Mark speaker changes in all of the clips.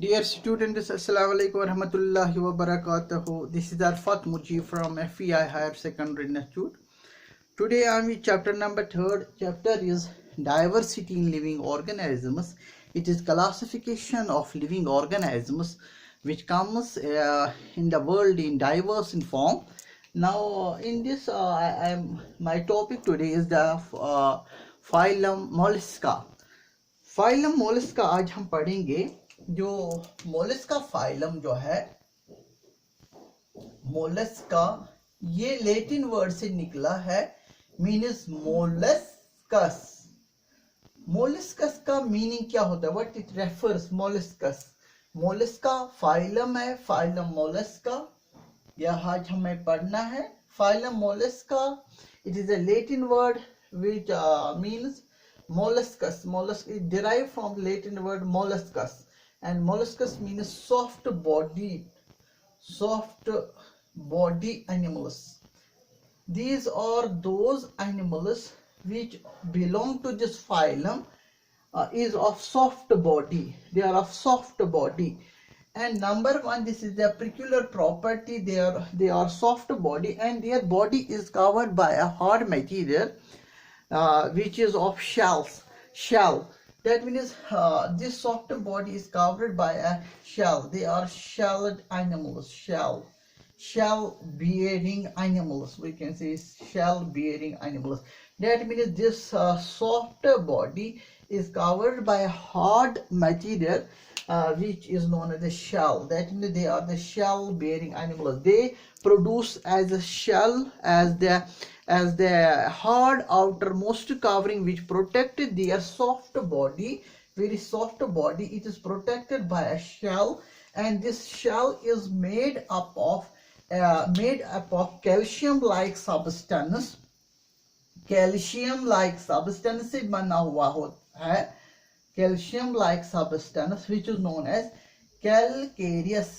Speaker 1: Dear students, Assalamu alaikum warahmatullahi wabarakatuh. This is Arfat Muji from FEI Higher Secondary Institute. Today I am with chapter number 3rd. Chapter is Diversity in Living Organisms. It is classification of living organisms which comes in the world in diverse in form. Now in this my topic today is the phylum Mollusca. Phylum Mollusca आज हम पढ़ेंगे। जो Mollusca phylum जो है Mollusca, ये Latin word से निकला है, मीन्स मोलस्कस। मोलस्कस का मीनिंग क्या होता है, what it refers? Molluscs, Mollusca phylum है, फाइलम मोलस्का, यह आज हमें पढ़ना है। Phylum Mollusca, it is a Latin word which means molluscus. Molluscus is derived from Latin word molluscus, and molluscus means soft body animals. These are those animals which belong to this phylum, is of soft body. They are of soft body, and number one, this is their peculiar property. They are soft body, and their body is covered by a hard material which is of shell. That means this soft body is covered by a shell. They are shelled animals, shell bearing animals, we can say shell bearing animals. That means this soft body is covered by a hard material which is known as the shell. That means they are the shell bearing animals. They produce as a shell, as the hard outermost covering which protected their soft body, very soft body. It is protected by a shell, and this shell is made up of calcium like substance. Calcium like substance से बना हुआ होता है, calcium like substance which is known as calcareous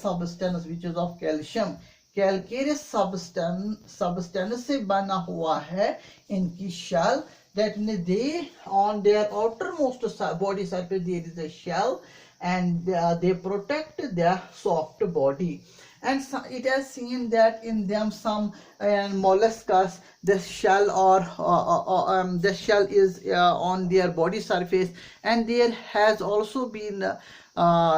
Speaker 1: substance which is of calcium. Calcareous substance से बना हुआ है इनकी shell. That means they, on their outermost body surface there is a shell, and they protect their soft body. And so it has seen that in them some molluscas, the shell the shell is on their body surface, and there has also been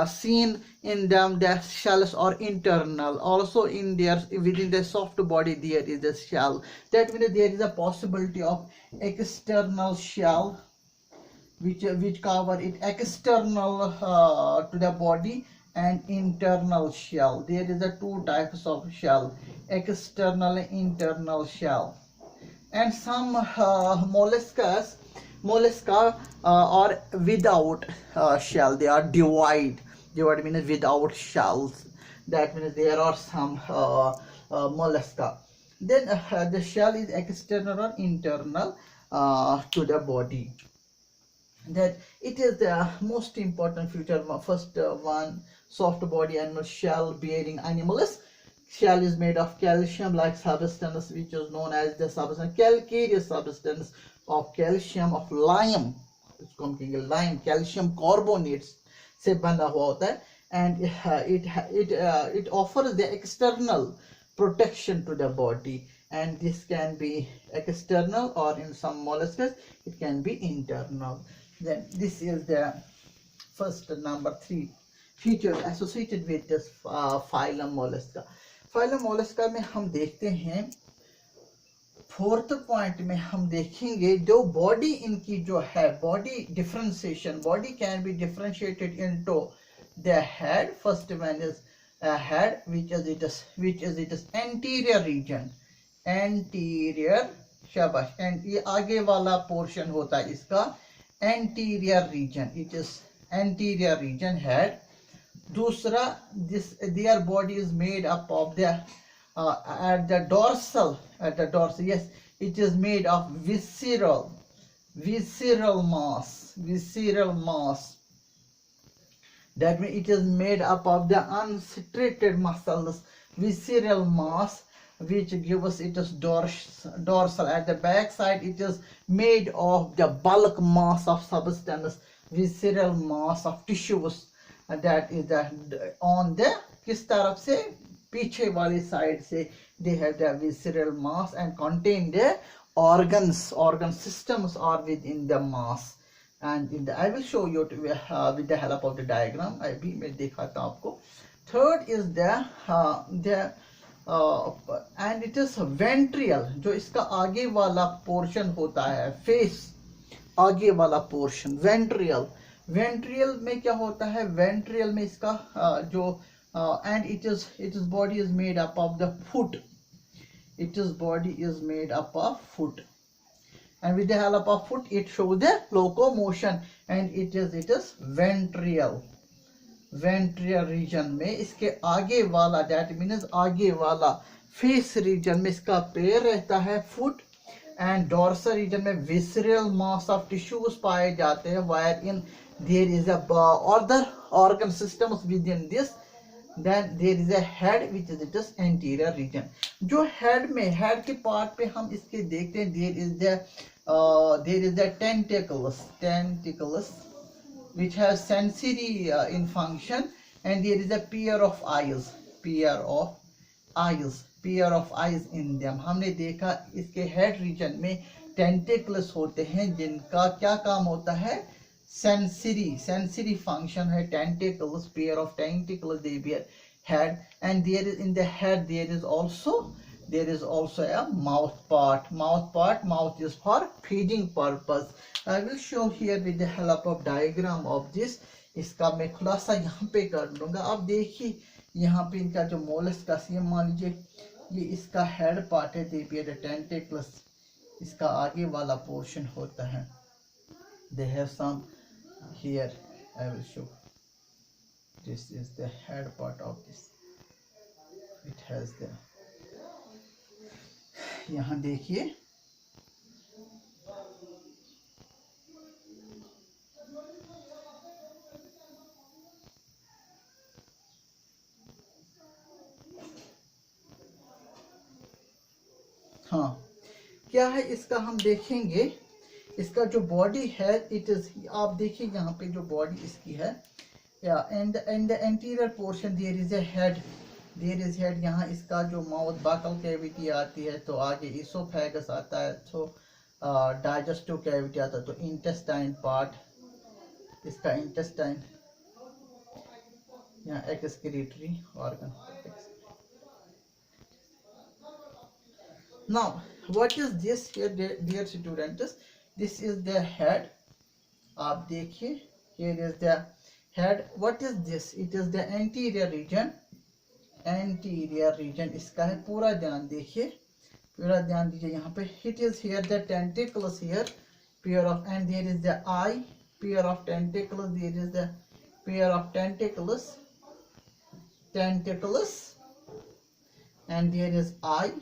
Speaker 1: seen in them the shells are internal. Also in their within the soft body there is a shell. That means there is a possibility of external shell which cover it external to the body, and internal shell. There is a two types of shell, external and internal shell. And some mollusca are without shell. They are divide means without shells. That means there are some mollusca. Then the shell is external or internal to the body. That it is the most important feature. First one, soft body animal, shell bearing animals. Shell is made of calcium like substance which is known as the substance calcareous substance of calcium of lime. इसको हम कहेंगे lime, calcium carbonates से बना हुआ होता है, and it offers the external protection to the body, and this can be external, or in some molluscs it can be internal. Then this is the first number 3 features associated with this phylum mollusca. Phylum mollusca में हम देखते हैं, fourth point में हम देखेंगे जो body इनकी जो है, body differentiation. Body can be differentiated into the head. First one is head which is it is anterior region, anterior, शाबाश, एंड ये आगे वाला पोर्शन होता है इसका anterior region. It is anterior region head. दूसरा, their body is made up of the at the dorsal, yes, it is made of visceral mass. That means it is made up of the unstraighted muscles, visceral mass, which gives it is dorsal. At the back side it is made of the bulk mass of substance, visceral mass of tissues, that is the on the किस तरफ से पीछे वाली side से they have the visceral mass and contain the organ systems are within the mass. And in the I will show you with the help of the diagram. अभी मैं दिखाता हूँ आपको. Third is the and it is ventrial, जो इसका आगे वाला portion होता है, face आगे वाला portion, ventrial में क्या होता है, ventrial में इसका जो and its body is made up of the foot. Its body is made up of foot, and with the help of foot it shows the locomotion, and it is ventrial region में इसके आगे वाला, that means आगे वाला face region में इसका पैर रहता है, foot, and dorsal region में visceral mass of tissues पाए जाते हैं, wherein there is a other organ systems within this. Then there is a head which is its anterior region. जो head में, head के part पे हम इसके देखते हैं, there is the tentacles which has sensory in function, and there is a pair of eyes in them. हमने देखा इसके head region में tentacles होते हैं जिनका क्या काम होता है, sensory function है, tentacles, pair of tentacles they bear head, and there is in the head there is also a mouth part. Mouth is for feeding purpose. I will show here with the help of diagram of this. इसका मैं खुलासा यहाँ पे कर लूँगा. अब देखिए यहाँ पे इनका जो मोलस्कस, ये मान लीजिए ये इसका हेड पार्ट है, they bear the tentacles, इसका आगे वाला पोर्शन होता है. They have some here. I will show. This is the head part of this. It has the, यहाँ देखिए हाँ क्या है इसका, हम देखेंगे इसका जो बॉडी है, इट इज, आप देखिए यहाँ पे जो बॉडी इसकी है, या and the anterior portion there is head, यहाँ इसका जो माउथ बकल कैविटी आती है, तो आगे इसोफेगस आता है, तो डाइजेस्टिव कैविटी आता है, तो इंटेस्टाइन पार्ट, इसका इंटेस्टाइन, यहाँ excretory organ. Now what is this here, dear students? This is the head. आप देखिए, here is the head. What is this? It is the anterior region. इसका है, पूरा ध्यान देखिए, यहाँ पे. It is here the tentacles here, pair of, and there is the eye, pair of tentacles. There is the pair of tentacles, and there is eye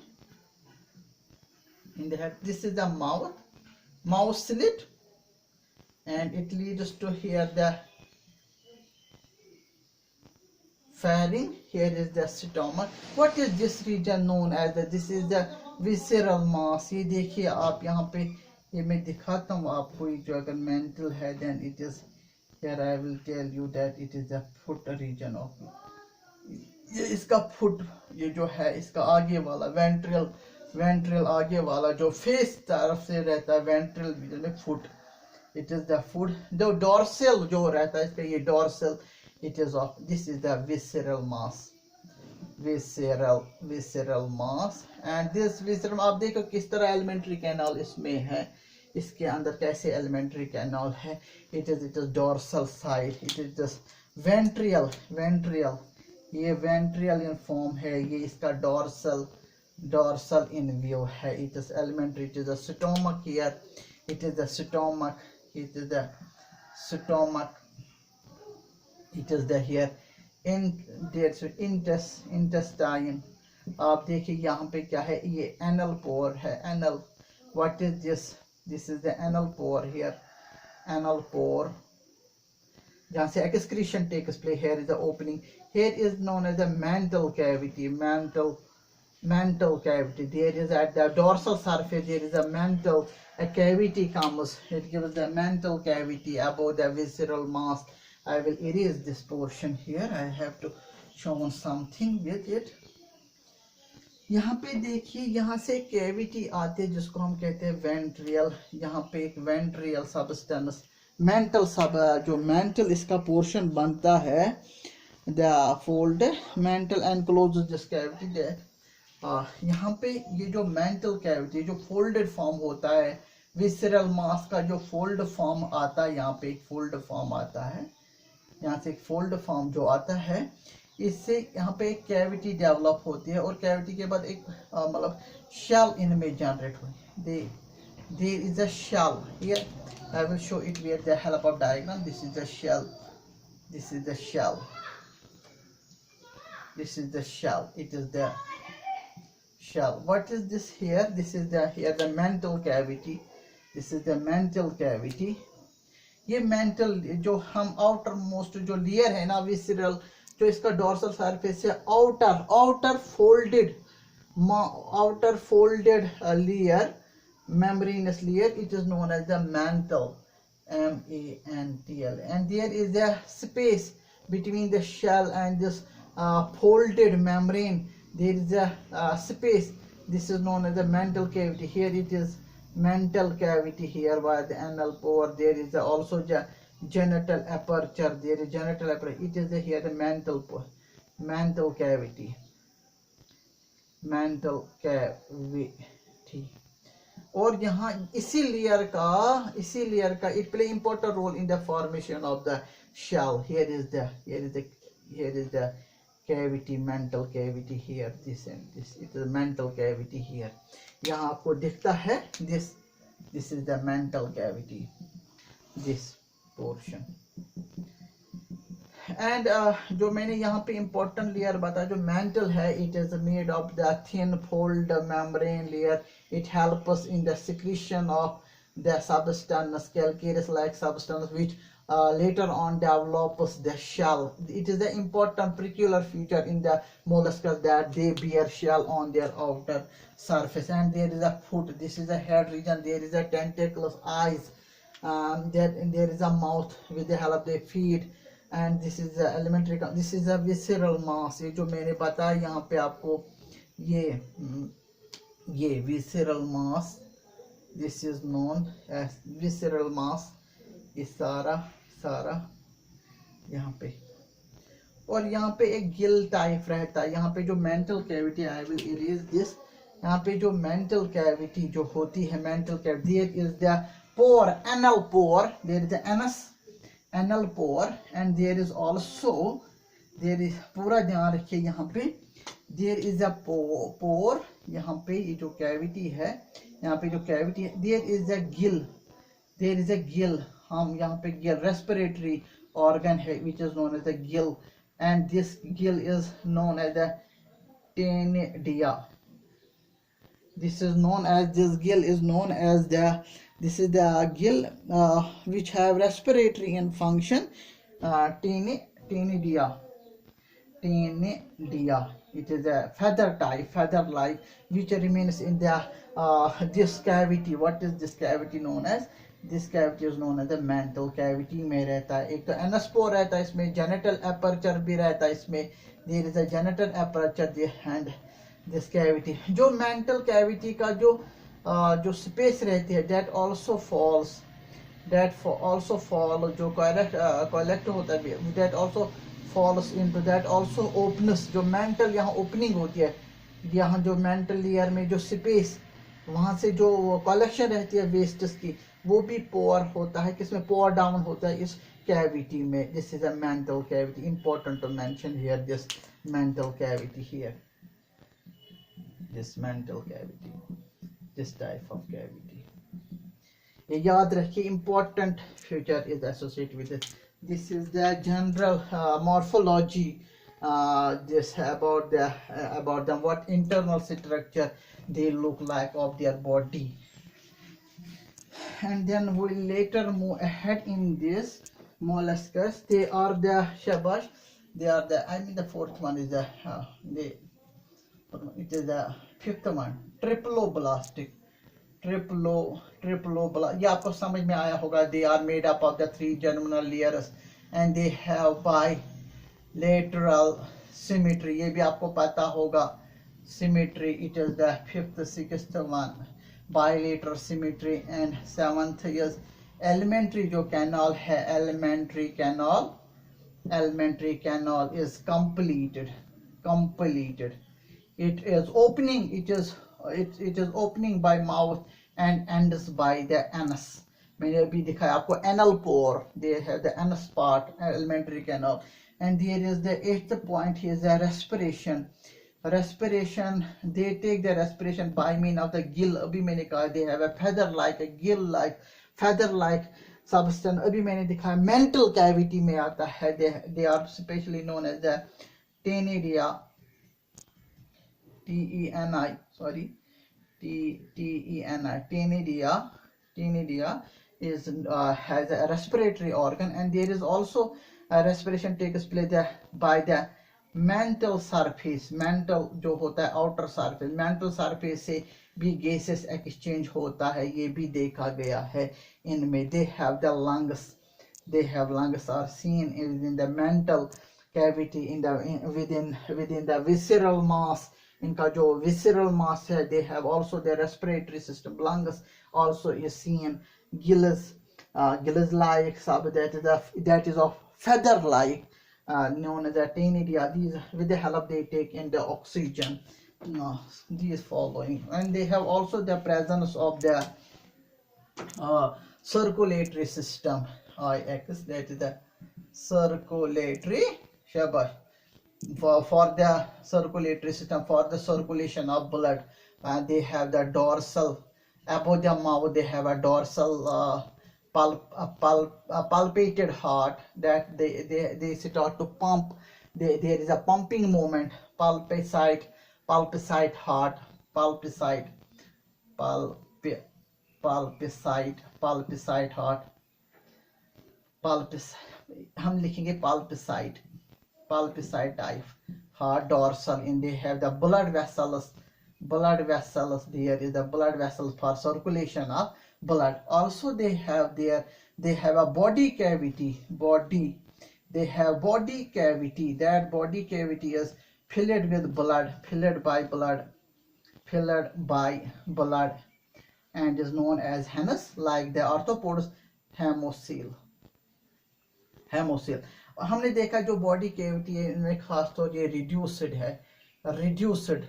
Speaker 1: in the head. This is the mouth slit, and it leads to here the pharynx. Here is the stomach. What is this region known as? This is the visceral mass. ये देखिए आप यहाँ पे, ये मैं दिखाता हूँ आपको, जो अगर mental है, then it is here. I will tell you that it is the foot region of ये इसका foot, ये जो है इसका आगे वाला ventral आगे वाला जो face तरफ से रहता है, ventral region में foot. It is the foot. जो dorsal जो रहता है इसका, ये dorsal, it is of, this is the visceral mass. And this visceral, आप देखो किस तरह elementary canal इसमें है, इसके अंदर कैसे elementary canal है. It is dorsal side. It is just ventral, ये ventral in form है, ये इसका dorsal in view है. It is elementary. It is the stomach here. It is the stomach. It is the here intestine. आप देखिए यहाँ पे क्या है, ये anal pore है. Anal, what is this? This is the anal pore here. Anal pore, जहाँ से excretion takes place. Here is the opening. Here is known as the mantle cavity. mantle cavity. There is at the dorsal surface, there is a mantle, a cavity comes. It gives the mantle cavity above the visceral mass. I will erase this portion here. I have to show something with it. यहाँ पे देखिए, यहाँ से cavity आते हैं जिसको हम कहते हैं वेंट्रियल. यहाँ पे एक वेंट्रियल सबस्टेंस, मेंटल सब, जो मेंटल इसका पोर्शन बनता है, the fold mental enclose this cavity. यहाँ पे ये जो मेंटल कैविटी, जो फोल्डेड फॉर्म होता है, विसरल मास का जो फोल्ड फॉर्म आता है, यहाँ पे एक फोल्ड फॉर्म आता है, यहाँ से एक फोल्ड फॉर्म जो आता है, इससे यहाँ पे एक कैविटी डेवलप होती है और कैविटी के बाद एक मतलब शेल इनमें जनरेट होती है. There is a shell here. I will show it with the help of diagram. This is the shell, this is the shell, this is the shell. It is the shell. What is this here? This is the here the mantle cavity. This is the mantle cavity. ये mental जो हम outer most जो layer है ना visceral, जो इसका dorsal surface है, outer folded layer, membranous layer, it is known as the mantle, mantle. And there is a space between the shell and this folded membrane. There is a space. This is known as the mantle cavity. Here it is mantle cavity here by the anal pore. There is also the genital aperture. There is genital aperture. It is here the mantle cavity. Mantle cavity. और यहाँ इसी layer का it play important role in the formation of the shell. Here is the cavity, mantle cavity here. This and this, it is mantle cavity here. यहाँ आपको दिखता है this is the mantle cavity, this portion. And जो मैंने यहाँ पे important layer बताया, जो mantle है, it is made of the thin fold membrane layer. It helps us in the secretion of the substance, calcareous like substance, which later on develops the shell. It is the important peculiar feature in the molluscs that they bear shell on their outer surface. And there is a foot. This is a head region. There is a tentacles, eyes. There is a mouth. With the help they feed. And this is the elementary. This is a visceral mass. ये जो मैंने बताया यहाँ पे आपको, ये visceral mass. This is known as visceral mass. ये सारा यहाँ पे, और यहाँ पे एक गिल टाइप रहता है. यहाँ पे जो mantle cavity, I will erase this. यहाँ पे जो मेंटल कैविटी जो होती है, mantle cavity, there is the pore, anal pore, there is the anal pore, and there is also, there is, पूरा ध्यान रखिए यहाँ पे, देयर इज अ पोर. यहाँ पे ये जो कैविटी है, यहाँ पे जो कैविटी है, देयर इज अ गिल. हम यहाँ पे गिल, रेस्पिरेटरी ऑर्गन है, which is known as the gill, and this gill is known as the tenidia. This is known as, this gill is known as the, this is the gill which have respiratory in function, tenidia. It is a feather type, feather like, which remains in the this cavity. What is this cavity known as? This cavity is known as the mantle cavity में रहता है. एक तो एनस्पोर रहता है इसमें, genital aperture भी रहता है इसमें. There is a genital aperture there and this cavity. जो mantle cavity का जो space रहती है, that also falls, जो collect होता है, that also falls into, that also opens. जो mantle यहाँ opening होती है, यहाँ जो mantle layer में जो space, वहाँ से जो collection रहती है wastes की, वो भी पोर होता है, किसमें, पोर डाउन होता है इस कैविटी में. This is a mantle cavity. Important to mention here this mantle cavity here, this mantle cavity, this type of cavity. ये याद रखिए, important feature is associated with this. This is the general morphology, this about them, what internal structure they look like of their body. And then we'll later move ahead in this molluscus. They are the shabash. They are the, I mean the fourth one is the it is the fifth one, triploblastic. Triploblastic, ये आपको समझ में आया होगा. They are made up of the 3 germinal layers and they have bilateral symmetry. ये भी आपको पता होगा. Symmetry, it is the fifth, sixth one, bilateral symmetry. And seventh is elementary जो canal है, elementary canal is completed. It is opening by mouth and ends by the anus. मैंने अभी दिखाया आपको anal pore. They have the anus part, elementary canal. And there is the eighth point is the respiration. They take the respiration by means of the gill. अभी मैंने कहा they have a feather like substance. अभी मैंने दिखाया mental cavity में आता है. They are specially known as the Tenidia. Tenidia is has a respiratory organ, and there is also a respiration takes place by the mental surface. Mental जो होता है outer surface, mental surface से भी gases exchange होता है. ये भी देखा गया है इनमें. They have lungs are seen in the mental cavity within the visceral mass. इनका जो visceral mass है, they have also their respiratory system. Lungs also is seen. Gills like that is of feather like, known as the Tenidia. These with the help they take in the oxygen. These following, and they have also the presence of the circulatory system. IX, that is the circulatory shabash. For the circulatory system, for the circulation of blood, they have the dorsal, above the mouth they have a dorsal palpated heart that they start to pump. There is a pumping movement. Palpicite heart, palpicite heart, हम लिखेंगे palpicite type heart, dorsal, and they have the blood vessels. There is the blood vessels for circulation of blood. Also they have a body cavity. They have body cavity. That body cavity is filled with blood, filled by blood, and is known as Hennes, like the arthropods hemocoel. हमने देखा जो body cavity है इनमें खास तौर ये reduced है. Reduced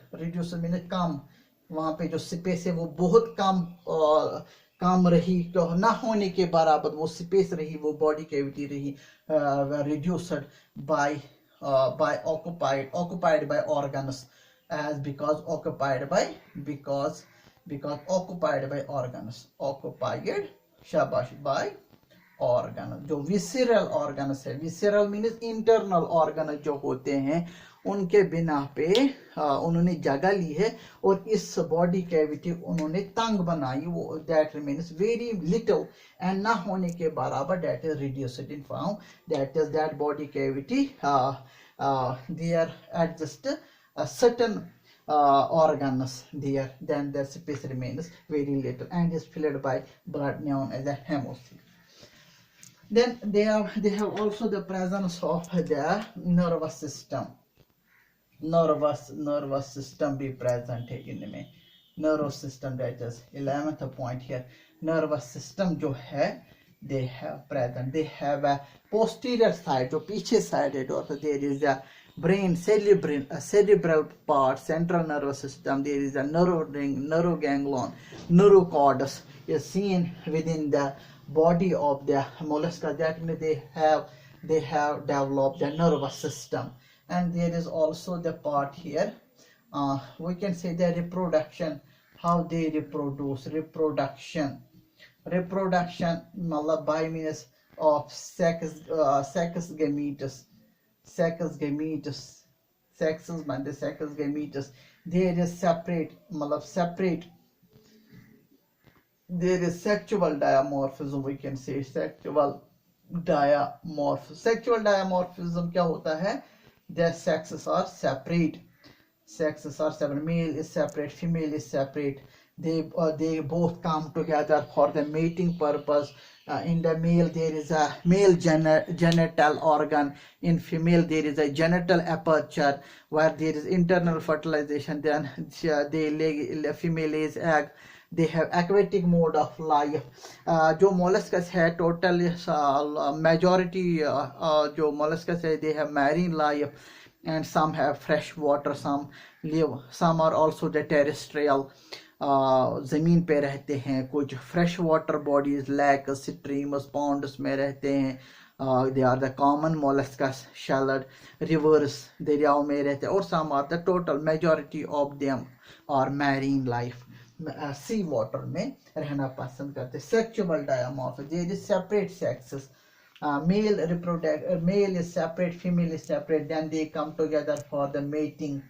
Speaker 1: mean कम. वहाँ पे जो स्पेस है वो बहुत कम रही, तो ना होने के बराबर वो स्पेस रही, वो बॉडी कैविटी रही. Reduced by occupied by organs, as because occupied by organs, शाबाश by organ. जो visceral organs है, visceral means internal organ जो होते हैं, उनके बिना पे उन्होंने जगह ली है और इस बॉडी कैविटी उन्होंने तंग बनाई. वो that remains very little and ना होने के बराबर, that is reduced in form. That body cavity there adjust certain organs there, then the space remains very little and is filled by blood known as a hemocoel. Then they have also the presence of the nervous system. Nervous system be present है इनमें. Nervous system, that is 11th point here. Nervous system जो है, they have a posterior side, जो पीछे side है, और there is a brain, cerebral part, central nervous system. There is a neuroganglion, neurocortex is seen within the body of the mollusca. That means they have developed the nervous system. And there is also the part here, we can say the reproduction, how they reproduce. Reproduction by means of sex gametes. There is there is sexual dimorphism, we can say sexual dimorphism. क्या होता है? Their sexes are separate. sexes are separate. Male is separate, female is separate. They both come together for the mating purpose. In the male there is a male genital organ. In female there is a genital aperture where there is internal fertilization. Then they lay, female lays egg. They have aquatic mode of life. जो molluscus है total majority जो molluscus है they have marine life, and some have fresh water, some live, some are also the terrestrial. ज़मीन पे रहते हैं, कुछ fresh water bodies lake streams ponds में रहते हैं. They are the common molluscs shelled rivers दरियाओं में रहते हैं, और some are the total majority of them are marine life, sea water में रहना पसंद करते. Sexual dimorphism, there is separate sexes. Male is separate, female is separate, then they come together for the mating,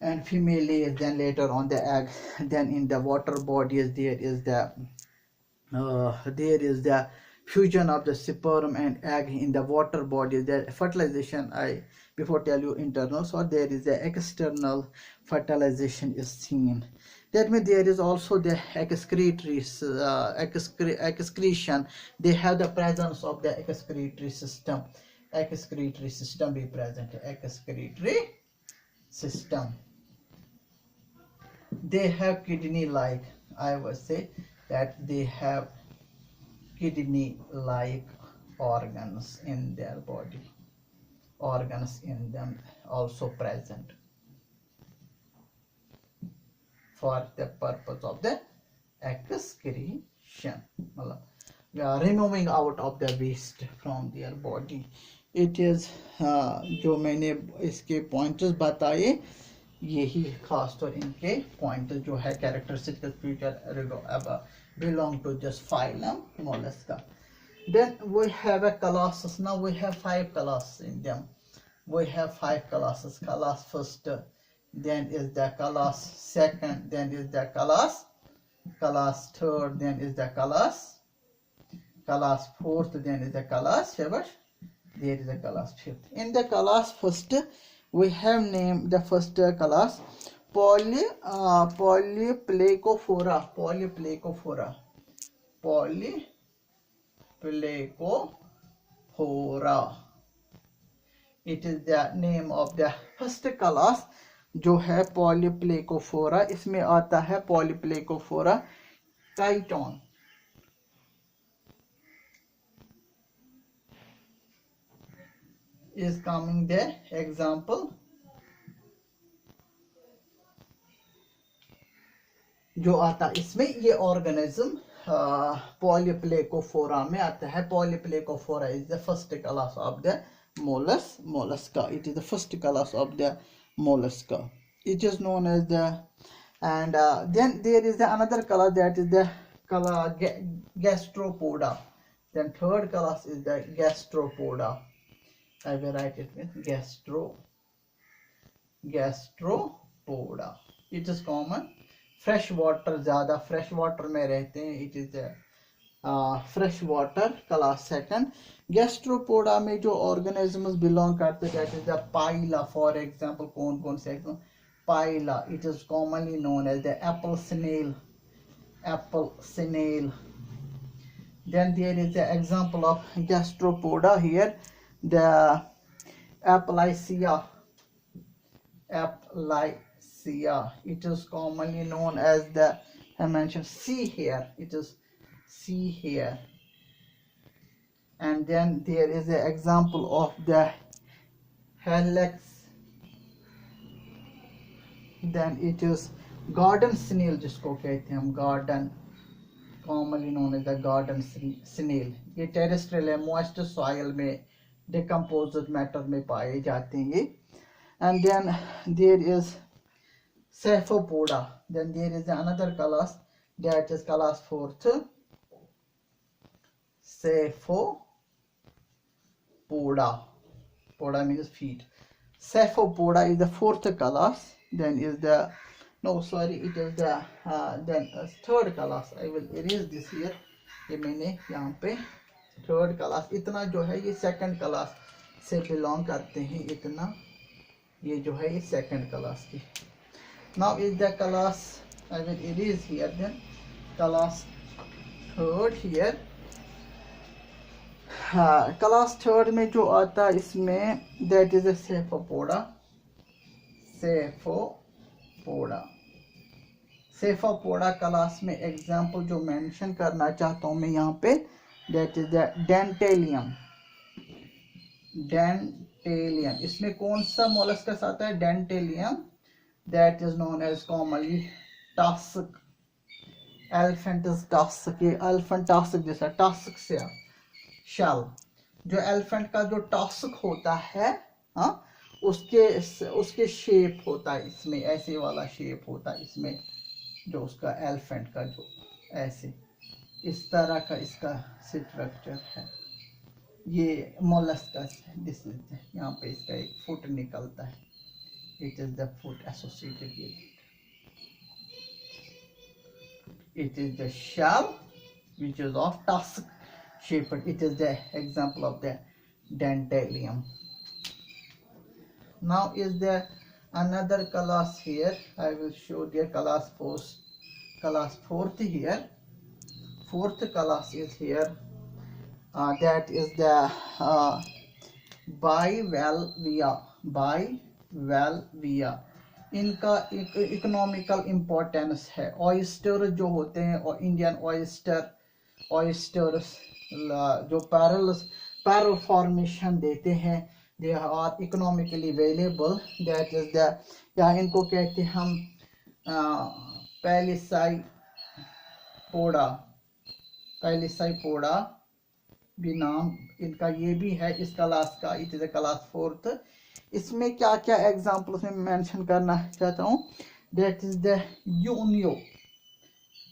Speaker 1: and female lays then later on the egg. Then in the water bodies there is the fusion of the sperm and egg in the water bodies. The fertilization I before tell you internal, so there is the external fertilization is seen. That means there is also the excretion. They have the presence of the excretory system. Excretory system be present. Excretory system. They have kidney-like. I would say that they have kidney-like organs in their body. Organs in them also present for the purpose of the excretion, removing out of the waste from their body. It is जो मैंने इसके pointers बताए, यही खास तौर इनके pointers जो है characteristical feature belong to just phylum Mollusca. Then we have a colossus. Now we have 5 colossus in them. We have 5 colossus. Colossus first, then is the colossus second, then is the colossus third, then is the colossus fourth, then is the colossus fifth, there is the colossus fifth. In the colossus first, we have named the first colossus Polyplacophora. It is the name of the first colossus जो है पॉलीप्लेकोफोरा. इसमें आता है पॉलीप्लेकोफोरा काइटोन. is coming the example जो आता इसमें ये organism पॉलीप्लेकोफोरा में आता है. पॉलीप्लेकोफोरा is the first class of the mollusca. It is the first class of the mollusca. It is known as the, and then there is the another class, that is the class gastropoda. Then third class is the gastropoda. I will write it with gastropoda. It is common. Fresh water, ज़्यादा fresh water में रहते हैं. It is the fresh water class second. Gastropoda में जो organisms belong करते हैं, that is the Phyla. For example, कौन से example? Phyla. It is commonly known as the apple snail. Then there is the example of gastropoda here, the Aplysia. It is commonly known as the, I mentioned, sea hare. It is sea hare. And then there is an example of the Helix. Then it is garden snail, जिसको कहते हैं हम garden, commonly known as the garden snail. ये terrestrial है, moist soil में decomposed matter में पाए जाते हैं. And then there is Cephalopoda. Then there is another class, that is class fourth, Cephalopoda. Poda means feet. Cephalopoda is the fourth class. Then is the, no sorry, it is the then third class. I will erase this here. ये मैंने यहाँ पे third class, इतना जो है ये second class से belong करते हैं. इतना ये जो है ये सेकंड क्लास की. Now is the class I will erase here. Then class third here. हाँ, क्लास थर्ड में जो आता है इसमें that is a scaphopoda. Scaphopoda. Scaphopoda class में एग्जाम्पल जो मेंशन करना चाहता हूँ मैं यहाँ पे, that is the dentalium. Dentalium. इसमें कौन सा मोलस्कस आता है? Dentalium. That is known as commonly tusk. Elephant's tusk. ये एलिफेंट टास्क जैसा टास्क से शल. जो एलिफेंट का जो टास्क होता है, हाँ, उसके शेप होता है इसमें, ऐसे वाला शेप होता है इसमें, जो उसका एलिफेंट का जो ऐसे इस तरह का इसका स्ट्रक्चर है. ये मोलस्कस है. दिस इज यहाँ पे इसका एक फुट निकलता है. It is the foot associated with it. It is the shell which is of tusk shaped. It is the example of the dentalium. Now is there another class here. I will show the class fourth here. Fourth class is here. That is the bivalvia. Bivalvia. इनका economical importance है. Oyster जो होते हैं और Indian oysters जो pearl formation देते हैं, they are economically available. That is the, या इनको कहते हैं हम पैलिसाइपोडा भी नाम इनका ये भी है इस क्लास का. It is a class fourth. इसमें क्या क्या एग्जाम्पल्स में मेंशन करना चाहता हूँ. That is the Unio.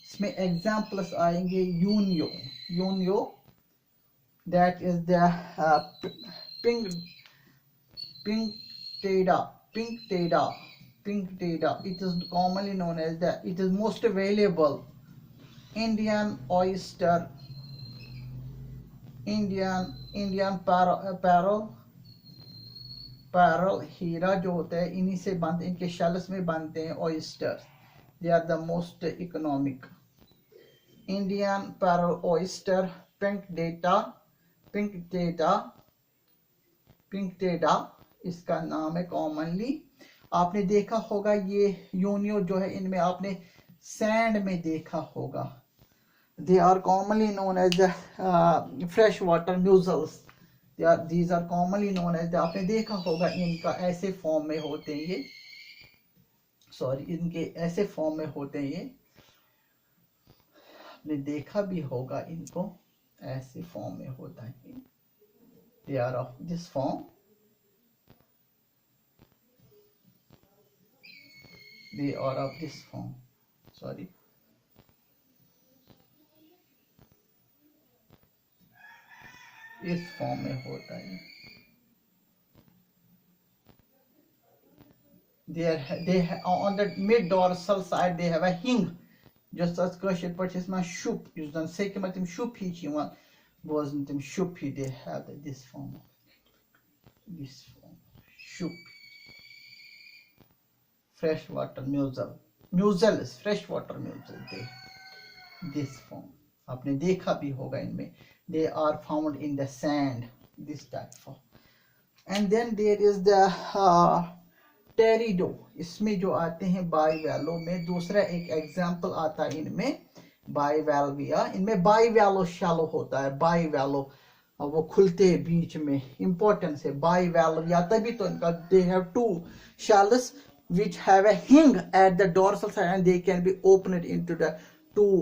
Speaker 1: इसमें एग्जाम्पल्स आएंगे Unio. That is the Pinctada. It is commonly known as the, it is most available Indian oyster. Indian pearl हीरा जो होते हैं इन्हीं से बनते, इनके शेल्स में बनते हैं oyster. They are the most economic. Indian pearl oyster. Pinctada इसका नाम है कॉमनली. आपने देखा होगा ये यूनियो जो है, इनमें आपने सैंड में देखा होगा. They are commonly known as the fresh water mussels. These are commonly known as, आपने देखा होगा इनका ऐसे फॉर्म में होते हैं ये, सॉरी इनके ऐसे फॉर्म में होते हैं ये. आपने देखा भी होगा इनको ऐसे फॉर्म में होता है. They are of this form. They are of this form. Sorry. इस फॉर्म में होता है. They on the mid dorsal side they have a hing. Just as kashir part is my shoop. You don't say कि मैं तुम shoop ही चीज़ बोझ तुम shoop he. They have this form. Shoop. Freshwater mussel. Mussel is freshwater mussel. This form. आपने देखा भी होगा इनमें. They are found in the sand, this type of. And then there is the pterido. इसमें जो आते हैं bivalve में. दूसरा एक एग्जाम्पल आता है इनमें bivalvia. इनमें bivalve shallow होता है. bivalve वो खुलते हैं बीच में. इम्पोर्टेंस है bivalvia. तभी तो इनका they have two shells which have a hinge at the dorsal side and they can be opened into the two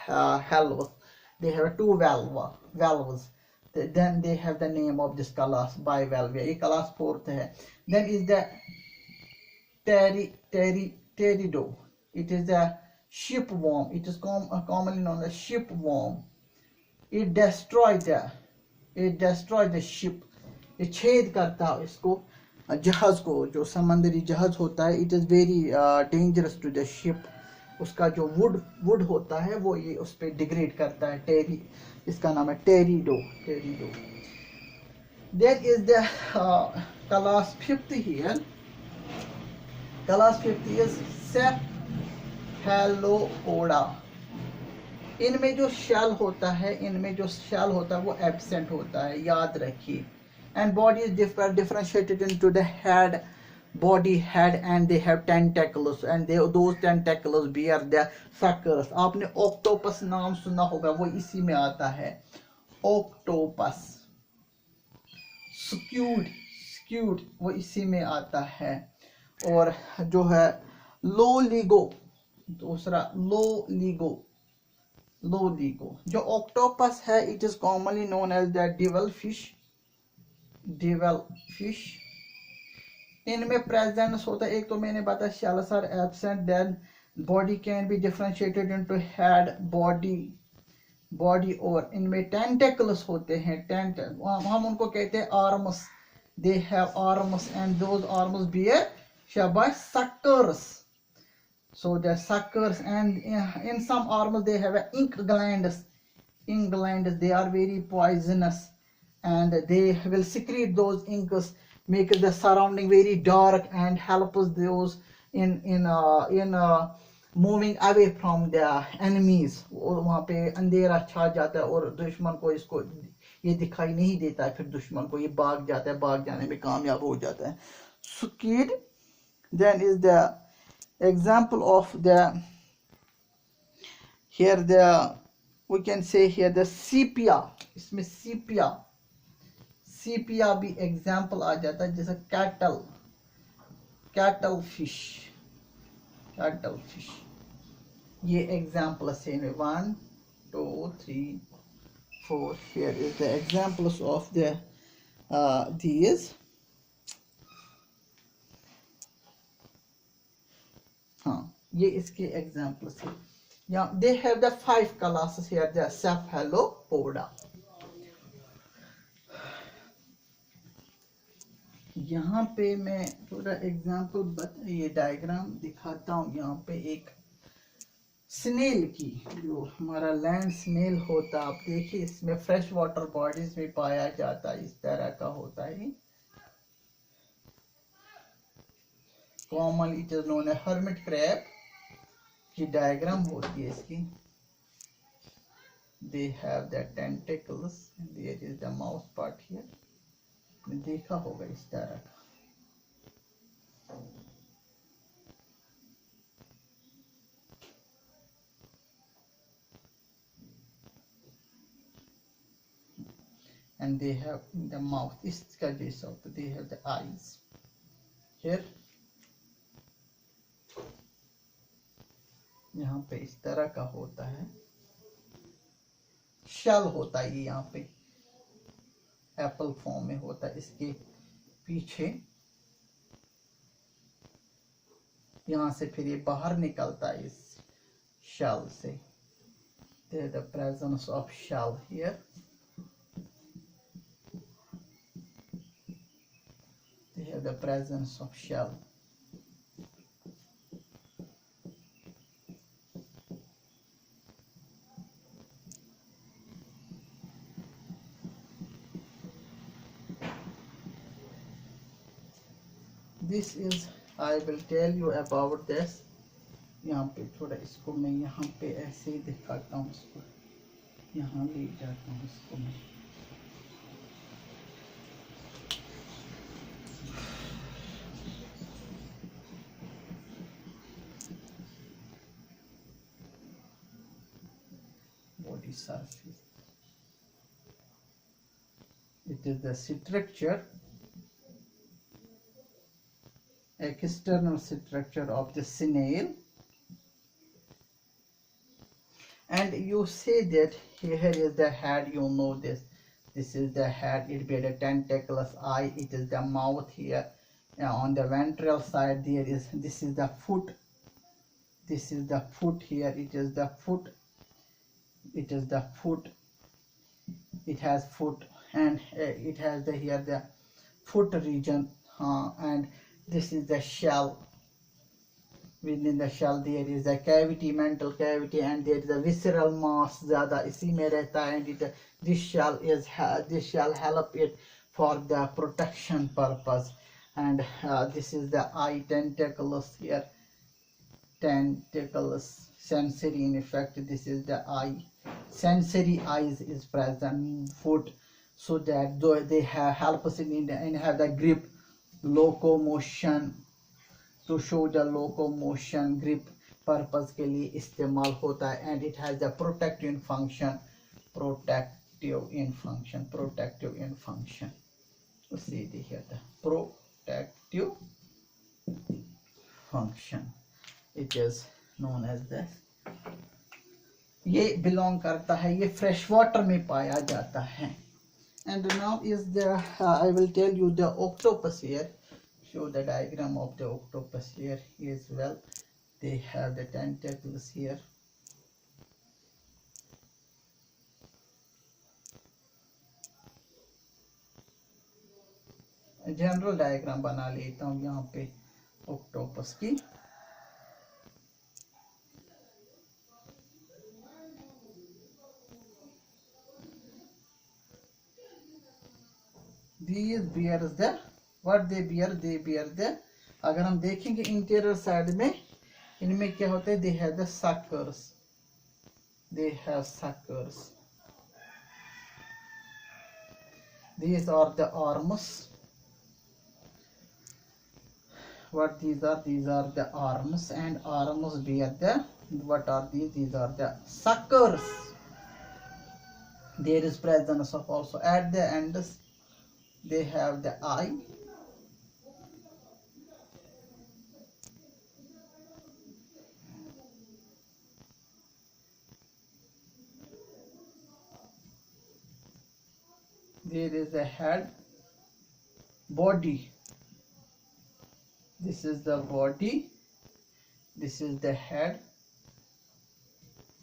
Speaker 1: halves. They have two valves. Then they have the name of this class bivalvia. ये class fourth है. Then is the pterido. It is the shipworm. It is commonly known as shipworm. It destroys the ship. ये छेद करता है इसको, जहाज को, जो समंदरी जहाज होता है. It is very dangerous to the ship. उसका जो वुड होता है वो ये उस पर डिग्रेड करता है. इसका नाम है Teredo. There is the class fifth here. Class 5 is cephalopoda. इनमें जो शेल होता है वो एब्सेंट होता है, याद रखिए। And body is differentiated into the head, body, head, and they have tentacles, and those tentacles bear the suckers. आपने octopus नाम सुना होगा, वो इसी में आता है, octopus। स्क्यूड वो इसी में आता है। और जो है लोलिगो, दूसरा लोलिगो। जो ऑक्टोपस है it is commonly known as the devil fish. इनमें प्रेजेंस होता है, एक तो मैंने बताया shells are absent, then body can be differentiated into head, body और इनमें टेंटेकल्स होते हैं, हम उनको कहते हैं arms. They have arms and those arms bear शाबाश suckers. So the suckers, and in some arms they have ink glands. They are very poisonous, and they will secrete those inks, make the surrounding very dark, and help us those in moving away from the enemies. वहाँ पे अंधेरा छा जाता है और दुश्मन को इसको ये दिखाई नहीं देता है, फिर दुश्मन को ये भाग जाता है, भाग जाने में कामयाब हो जाता है। Squid then is the example of the here the we can say here the sepia। इसमें sepia भी एग्जाम्पल आ जाता है, जैसे कैटल फिश, ये एग्जाम्पल है में 1 2 3 4। here is the examples of the these। हाँ, ये इसके एग्जाम्पल्स है। यहाँ they have the 5 classes here, the cephalopoda। यहाँ पे मैं थोड़ा एग्जाम्पल ये डायग्राम दिखाता हूँ। यहाँ पे एक स्नेल की, जो हमारा लैंड स्नेल होता है, आप देखिए इसमें फ्रेश वाटर बॉडीज में पाया जाता है, इस तरह का होता है। कॉमन इट इज नोन है हर्मिट क्रैब की डायग्राम होती है इसकी। They have the tentacles, there is the mouth part here, देखा होगा इस तरह का। and they have the mouth, इसका जैसा होता, they have the eyes here। यहाँ पे इस तरह का होता है, शेल होता है ये, यहाँ पे एप्पल फॉर्म में होता है, इसके पीछे यहाँ से फिर ये बाहर निकलता है इस शेल से। there is the presence of shell here। they have the presence of shell। this is I will tell you about this। यहाँ पे थोड़ा इसको मैं यहाँ पे ऐसे ही दिखाता हूँ, इसको यहाँ ले जाता हूँ इसको मैं। body surface, it is the structure, external structure of the snail। and you say that here is the head, you know this is the head, it be the tentacles, eye, it is the mouth here। on the ventral side there is, this is the foot, here, it is the foot, it has foot, and it has the here the foot region, and this is the shell। within the shell there is a cavity, mental cavity, and there is a visceral mass ज़्यादा इसी में रहता है। and this shell help it for the protection purpose। and this is the eye tentacles here, tentacles, sensory in effect. This is the eye, sensory eyes is present, foot, so that though they have help us in have the grip, locomotion, to show the locomotion, grip purpose के लिए इस्तेमाल होता है, and it has a protective function, protective in function, protective in function. See here the protective function, it is known as this. ये belong करता है, ये fresh water में पाया जाता है. And now is the I will tell you the octopus here. Show the diagram of the octopus here as well. They have the tentacles here. General diagram बना लेता हूँ यहाँ पे ऑक्टोपस की. These bears the what they bear the, अगर हम देखेंगे interior side में इनमें क्या होता है, they have the suckers, they have suckers. These are the arms. What these are the arms, and arms bear the, what are these are the suckers. There is presence of also at the ends, they have the eye. There is a head, body. This is the body, this is the head.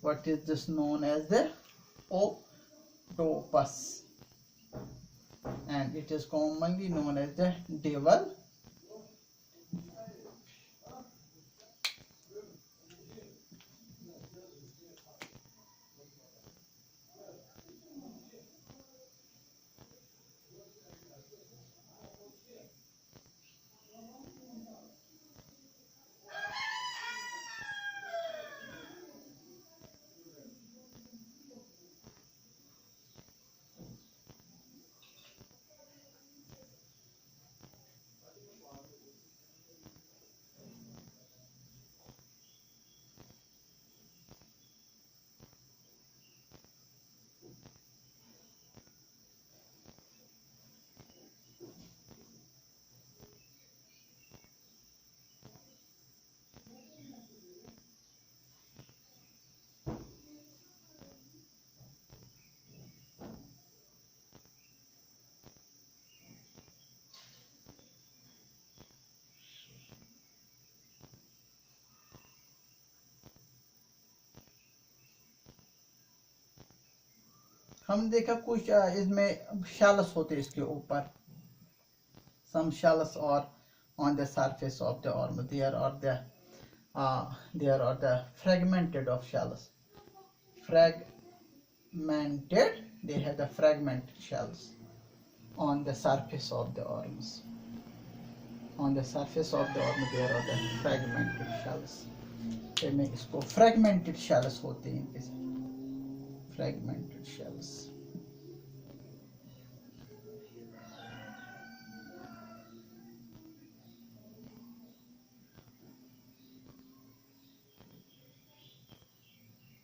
Speaker 1: What is this known as the octopus, and it is commonly known as the devil हम देखा कुछ इसमें shells होते इसके ऊपर, some shells are on the surface of the arm. There are the fragmented of shells, fragmented, they have the fragmented shells on the surface of the arms. On the surface of the arm there are the fragmented shells. में इसको fragmented shells होते हैं इनके, fragmented shells.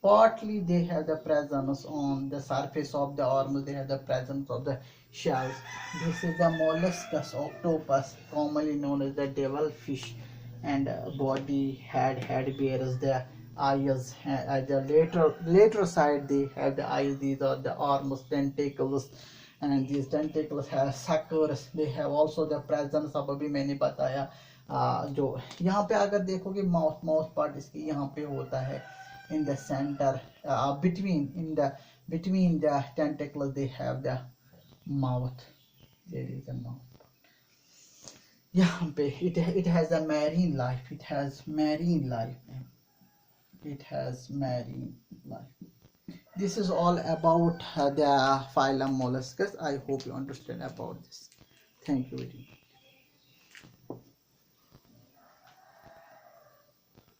Speaker 1: Partly they have the presence on the surface of the arms, they have the presence of the shells. This is the molluscus octopus, commonly known as the devilfish, and body, head bears the eyes. At the later side they have the eyes. These are the arms, tentacles, and these tentacles have suckers. They have also the presence of, अभी मैंने बताया जो यहाँ पे अगर देखोगे mouth part इसकी यहाँ पे होता है in the center, between the tentacles they have the mouth. There is a mouth. यहाँ पे it has a marine life. It has marine life. This is all about the phylum molluscus. I hope you understand about this. Thank you very much.